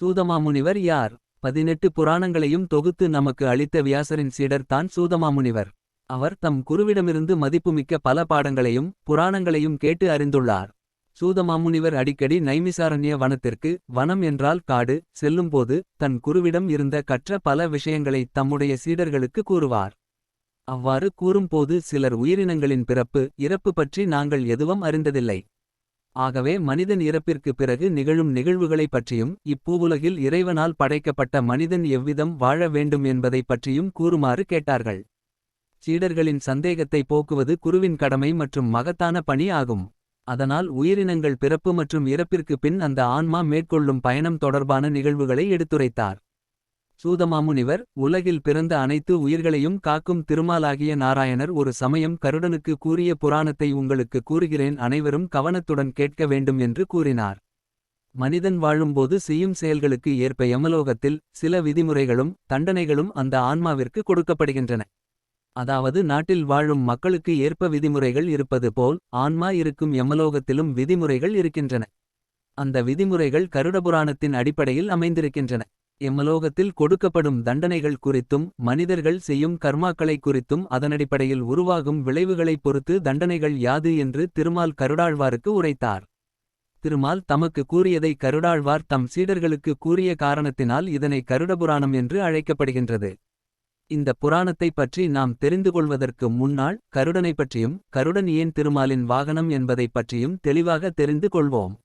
சூதமாமுனிவர் யார்? 18 புராணங்களையும் தொகுத்து நமக்கு அளித்த வியாசரின் சீடர் தான் சூதமாமுனிவர். அவர் தம் குருவிடமிருந்து மதிப்புமிக்க பல பாடங்களையும் புராணங்களையும் கேட்டு அறிந்துள்ளார். சூதமாமுனிவர் அடிக்கடி நைமிசாரண்ய வனத்திற்கு, வனம் என்றால் காடு, செல்லும்போது தன் குருவிடம் இருந்த கற்ற பல விஷயங்களை தம்முடைய சீடர்களுக்கு கூறுவார். அவ்வாறு கூறும்போது சிலர் உயிரினங்களின் பிறப்பு இறப்பு பற்றி நாங்கள் எதுவும் அறிந்ததில்லை. ஆகவே மனிதன் இறப்பிற்கு பிறகு நிகழும் நிகழ்வுகளைப் பற்றியும் இப்பூவுலகில் இறைவனால் படைக்கப்பட்ட மனிதன் எவ்விதம் வாழ வேண்டும் என்பதைப் பற்றியும் கூறுமாறு கேட்டார்கள். சீடர்களின் சந்தேகத்தை போக்குவது குருவின் கடமை மற்றும் மகத்தான பணி ஆகும். அதனால் உயிரினங்கள் பிறப்பு மற்றும் இறப்பிற்கு பின் அந்த ஆன்மா மேற்கொள்ளும் பயணம் தொடர்பான நிகழ்வுகளை எடுத்துரைத்தார். சூதமாமுனிவர் உலகில் பிறந்த அனைத்து உயிர்களையும் காக்கும் திருமாலாகிய நாராயணர் ஒரு சமயம் கருடனுக்கு கூறிய புராணத்தை உங்களுக்கு கூறுகிறேன், அனைவரும் கவனத்துடன் கேட்க வேண்டும் என்று கூறினார். மனிதன் வாழும்போது செய்யும் செயல்களுக்கு ஏற்ப யமலோகத்தில் சில விதிமுறைகளும் தண்டனைகளும் அந்த ஆன்மாவிற்கு கொடுக்கப்படுகின்றன. அதாவது நாட்டில் வாழும் மக்களுக்கு ஏற்ப விதிமுறைகள் இருப்பது போல் ஆன்மா இருக்கும் யமலோகத்திலும் விதிமுறைகள் இருக்கின்றன. அந்த விதிமுறைகள் கருடபுராணத்தின் அடிப்படையில் அமைந்திருக்கின்றன. எம்மலோகத்தில் கொடுக்கப்படும் தண்டனைகள் குறித்தும் மனிதர்கள் செய்யும் கர்மாக்களை குறித்தும் அதனடிப்படையில் உருவாகும் விளைவுகளைப் பொறுத்து தண்டனைகள் யாது என்று திருமால் கருடாழ்வாருக்கு உரைத்தார். திருமால் தமக்கு கூறியதை கருடாழ்வார் தம் சீடர்களுக்கு கூறிய காரணத்தினால் இதனை கருடபுராணம் என்று அழைக்கப்படுகின்றது. இந்த புராணத்தைப் பற்றி நாம் தெரிந்து கொள்வதற்கு முன்னாள் கருடனைப் பற்றியும் கருடன் ஏன் திருமாலின் வாகனம் என்பதைப் பற்றியும் தெளிவாக தெரிந்து கொள்வோம்.